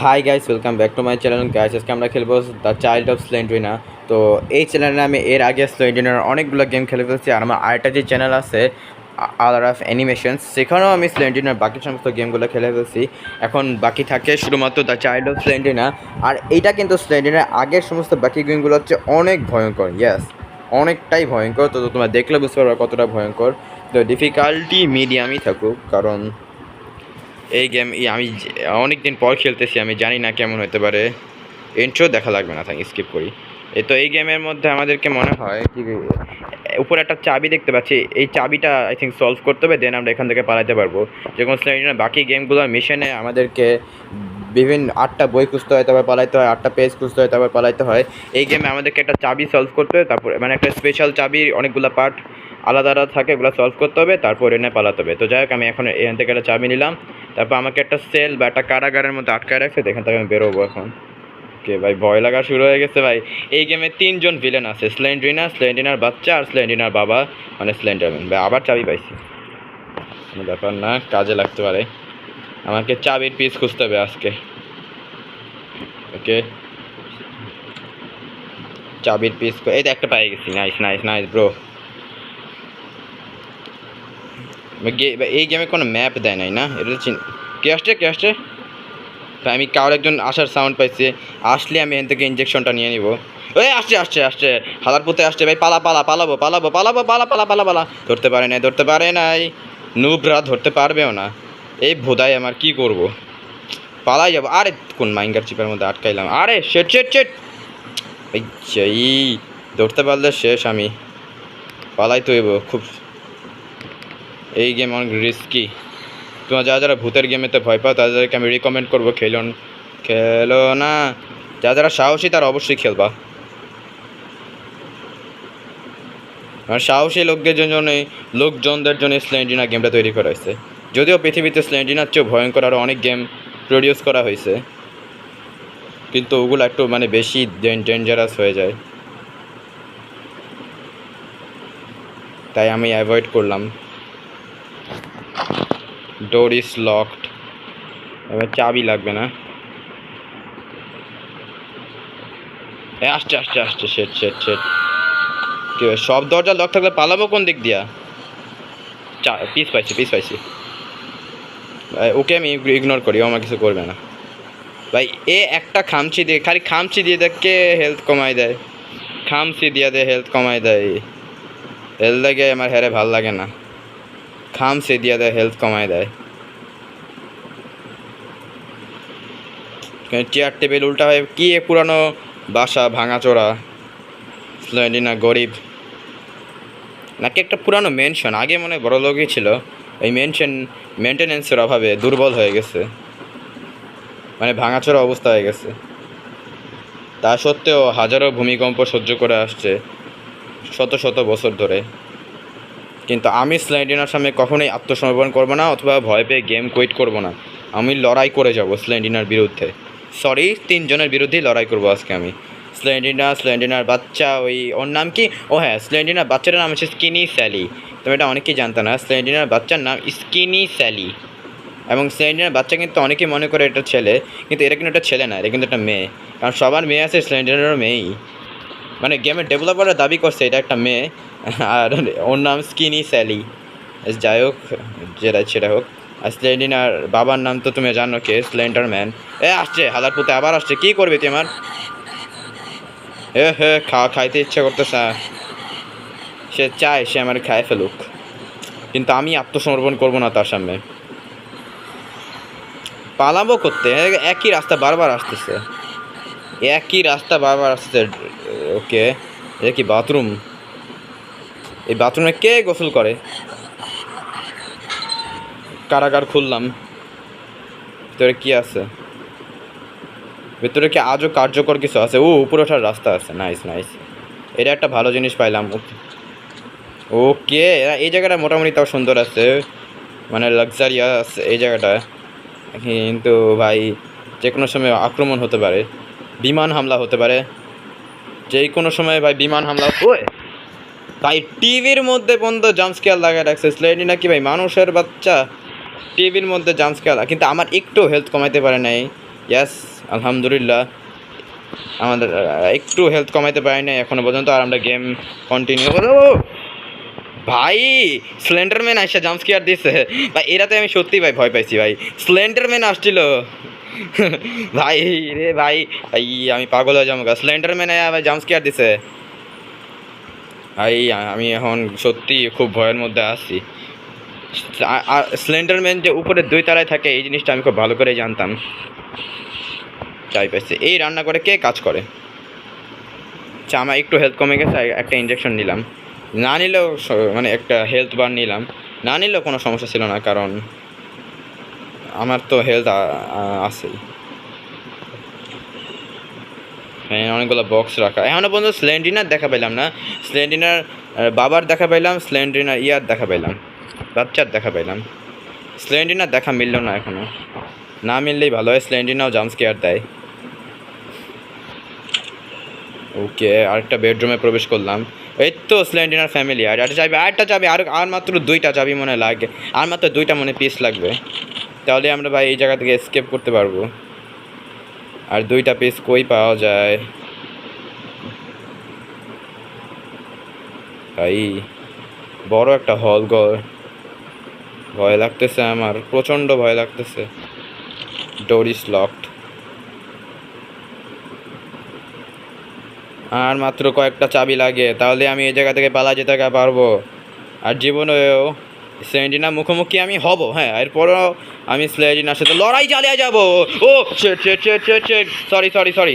Hi guys, welcome back to my channel guys. আজকে আমরা খেলবো দ্য চাইল্ড অফ স্লেন্ড্রিনা। তো এই চ্যানেলে আমি এর আগে স্লেন্ড্রিনার অনেকগুলো গেম খেলে ফেলছি, আর আমার আরেকটা যে চ্যানেল আছে আলার অফ অ্যানিমেশনস, সেখানেও আমি স্লেন্ড্রিনার বাকি সমস্ত গেমগুলো খেলে ফেলছি। এখন বাকি থাকে শুধুমাত্র দ্য চাইল্ড অফ স্লেন্ড্রিনা। আর এইটা কিন্তু স্লেন্ড্রিনার আগের সমস্ত বাকি গেমগুলো হচ্ছে অনেক ভয়ঙ্কর, ইয়াস, অনেকটাই ভয়ঙ্কর। তো তোমরা দেখলে বুঝতে পারবে কতটা ভয়ঙ্কর। তো ডিফিকাল্টি মিডিয়ামই থাকুক, কারণ এই গেম আমি অনেক দিন পর খেলতেছি, আমি জানি না কেমন হতে পারে। ইন্ট্রো দেখা লাগবে না, থাকি স্কিপ করি। তো এই গেমের মধ্যে আমাদেরকে মনে হয় কি উপরে একটা চাবি দেখতে পাচ্ছি, এই চাবিটা আই থিঙ্ক সলভ করতে হবে, দেন আমরা এখান থেকে পালাতে পারবো। যেমন স্লেন্ডার বাকি গেমগুলোর মিশনে আমাদেরকে বিভিন্ন 8টা বই খুঁজতে হয়, তারপর পালাইতে হয়, 8টা পেজ খুঁজতে হয়, তারপর পালাইতে হয়। এই গেমে আমাদেরকে একটা চাবি সলভ করতে হবে, তারপর মানে একটা স্পেশাল চাবির অনেকগুলো পার্ট আলাদা আলাদা থাকে, ওগুলো সলভ করতে হবে, তারপর এনে পালাতে হবে। তো যাই হোক, আমি এখন এখান থেকে একটা চাবি নিলাম। তারপর আমাকে একটা সেল বা একটা কারাগারের মধ্যে আটকায় রাখছে, এখান থেকে আমি বেরোবো এখন। ওকে ভাই, ভয় লাগা শুরু হয়ে গেছে ভাই। এই গেমে 3জন ভিলেন আছে, স্লেন্ড্রিনা, স্লেন্ড্রিনার বাচ্চা আর স্লেন্ড্রিনার বাবা, মানে স্লেন্ডারম্যান। ভাই আবার চাবি পাইছি, কোনো ব্যাপার না, কাজে লাগতে পারে। আমাকে চাবির পিস খুঁজতে হবে আজকে। ওকে, চাবির পিস এই তো একটা পাই গেছি। Nice nice nice bro. এই গেমে কোনো ম্যাপ দেয় নাই না? এটা কে আসছে, কে আসছে? আমি কারোর একজন আসার সাউন্ড পাইছি। আসলে আমি এখান থেকে ইঞ্জেকশনটা নিয়ে নিব। ওই আসছে আসছে আসছে, হালার পুঁতে আসছে ভাই। পালা পালা, পালাবো পালাবো পালাবো, পালা পালা পালা পালা। ধরতে পারে নাই, ধরতে পারে নাই। নুবরা ধরতে পারবেও না। এই ভোদাই আমার কি করব? পালাই যাবো। আরে কোন মাইঙ্গার চিপের মধ্যে আটকাইলাম। আরে শেট শেট শেট। এই ধরতে পারলে শেষ আমি। পালাই তো খুব। এই গেম অনেক রিস্কি। তোমরা যারা যারা ভূতের গেমেতে ভয় পাও তাদেরকে আমি রিকমেন্ড করবো খেলো না। যারা যারা সাহসী তারা অবশ্যই খেলবা। আর সাহসী লোকজনদের জন্য স্লেন্ডিনা গেমটা তৈরি করা হয়েছে। যদিও পৃথিবীতে স্লেন্ডিনার চেয়েও ভয়ঙ্কর আরও অনেক গেম প্রডিউস করা হয়েছে, কিন্তু ওগুলো একটু মানে বেশি ডেঞ্জারাস হয়ে যায়, তাই আমি অ্যাভয়েড করলাম। Door is locked. এবার চাবি লাগবে না। আসছে আসছে আসছে, শেট শেট শেট। কি সব দরজা লক থাকলে পালাবো কোন দিক দিয়া? পিস পাইছি, পিস পাইছি। ওকে আমি ইগনোর করি, ও আমার কিছু করবে না ভাই। এ একটা খামচি দিয়ে, খালি খামচি দিয়ে দেখে হেলথ কমাই দেয়। খামচি দিয়ে দেয় হেলথ কমাই দেয়। হেলথ লাগে আমার হেরে ভাল লাগে না। খামচি দিয়ে দেয় হেলথ কমাই দেয়। চেয়ার টেবিল উল্টা হয় কি, পুরানো বাসা ভাঙাচোরা। স্লেন্ডিনা গরিব নাকি একটা পুরানো মেনশন, আগে মনে বড় লোকই ছিল। এই মেনশন মেনটেনেন্সের অভাবে দুর্বল হয়ে গেছে, মানে ভাঙাচোরা অবস্থা হয়ে গেছে। তা সত্ত্বেও হাজারো ভূমিকম্প সহ্য করে আসছে শত শত বছর ধরে। কিন্তু আমি স্লেন্ডিনার সামনে কখনোই আত্মসমর্পণ করবো না, অথবা ভয় পেয়ে গেম কুইট করবো না। আমি লড়াই করে যাব স্লেন্ডিনার বিরুদ্ধে। সরি, 3জনের বিরুদ্ধেই লড়াই করবো আজকে আমি। স্লেন্ডিনার বাচ্চা, ওর নাম কি? ও হ্যাঁ, স্লেন্ডিনার বাচ্চাটার নাম হচ্ছে স্কিনি স্যালি। তুমি এটা অনেকেই জানতো না, স্লেন্ডিনার বাচ্চার নাম স্কিনি স্যালি। এবং স্লেন্ডিনার বাচ্চা কিন্তু অনেকেই মনে করে এটা ছেলে, কিন্তু এটা কিন্তু একটা ছেলে না, এটা কিন্তু একটা মেয়ে। কারণ সবার মেয়ে আছে, স্লেন্ডিনারও মেয়েই। মানে গেমের ডেভেলপাররা দাবি করছে এটা একটা মেয়ে, আর ওর নাম স্কিনি স্যালি। যাই হোক, যেটা সেটা হোক। আর স্লেন্ডিনার বাবার নাম তো তুমি জানো, কে? স্লেন্ডারম্যান। আসছে হালার পুতে, আবার আসছে। কি করবে তুই আমার? হে খাইতে ইচ্ছা করতেছে। সে চায় সে আমার খায় ফেলুক, কিন্তু আমি আত্মসমর্পণ করবো না তার সামনে। পালাবো করতে, একই রাস্তা বারবার আসতেছে, একই রাস্তা বারবার আসতেছে। ওকে, এটা কি বাথরুম? এই বাথরুমে কে গোসল করে? কারাগার খুললাম। ভিতরে কি আছে? ভিতরে কি আজও কার্যকর কিছু আছে? উপরে ওঠার রাস্তা আছে। নাইস নাইস, এটা একটা ভালো জিনিস পাইলাম। ওকে, এই জায়গাটা মোটামুটি তাও সুন্দর আছে, মানে লাক্সারিয়াস এই জায়গাটা। কিন্তু ভাই যে কোনো সময় আক্রমণ হতে পারে, বিমান হামলা হতে পারে যে কোনো সময় ভাই, বিমান হামলা। ভাই টিভির মধ্যে বন্ধ জাম্পস্কেয়ার লাগায় রাখছে স্লেডি নাকি ভাই, মানুষের বাচ্চা টিভির মধ্যে জাম্পস্কেয়ার। কিন্তু আমার একটু হেলথ কমাইতে পারে নাই, ইয়াস, আলহামদুলিল্লাহ আমাদের একটু হেলথ কমাইতে পারি না এখনো পর্যন্ত, আর আমরা গেম কন্টিনিউ করবো। ভাই স্লেন্ডারম্যান আইসা জাম্প স্কেয়ার দিছে ভাই, এরাতে আমি সত্যি ভাই ভয় পাইছি ভাই, স্লেন্ডারম্যান আসছিল ভাই রে ভাই, ভাই আমি পাগল হয়ে যাবো, স্লেন্ডারম্যান ভাই জাম্প স্কেয়ার দিছে ভাই, আমি এখন সত্যি খুব ভয়ের মধ্যে আছি। আর স্লেন্ডারম্যান যে উপরে 2 তলায় থাকে এই জিনিসটা আমি খুব ভালো করে জানতাম। চাই পাইছে, এই রান্না করে কে কাজ করে? আচ্ছা আমার একটু হেলথ কমে গেছে, একটা ইঞ্জেকশন নিলাম, না নিলেও মানে একটা হেলথ বার নিলাম, না নিলেও কোনো সমস্যা ছিল না, কারণ আমার তো হেলথ আছেই। হ্যাঁ অনেকগুলো বক্স রাখা, এখনও পর্যন্ত স্লেন্ডিনার দেখা পেলাম না, স্লেন্ডিনার বাবার দেখা পাইলাম, স্লেন্ডিনার ইয়ার দেখা পাইলাম, বাচ্চার দেখা পাইলাম, স্লেন্ডিনার দেখা মিলল না এখনও, না মিললেই ভালো হয়, স্লেন্ডিনাও জাম্প স্কেয়ার দেয়। ওকে আরেকটা বেডরুমে প্রবেশ করলাম, এই তো স্লেন্ডিনার ফ্যামিলি, আর একটা চাবি, আরেকটা চাবি, আর মাত্র 2টা চাবি মনে লাগে, আর মাত্র 2টা মনে পিস লাগবে, তাহলে আমরা ভাই এই জায়গা থেকে এসকেপ করতে পারবো। আর 2টা পিস কই পাওয়া যায় ভাই? বড় একটা হল ঘর, ভয় লাগতেছে আমার, প্রচণ্ড ভয় লাগতেছে। ডোর ইজ লকড, আর মাত্র কয়েকটা চাবি লাগে, তাহলে আমি এই জায়গা থেকে পালা যেতে পারবো, আর জীবনেও স্লেন্ডিনার মুখোমুখি আমি হব। হ্যাঁ এরপরও আমি স্লেন্ডিনার সাথে লড়াই চালিয়ে যাবো। ও সরি সরি সরি সরি,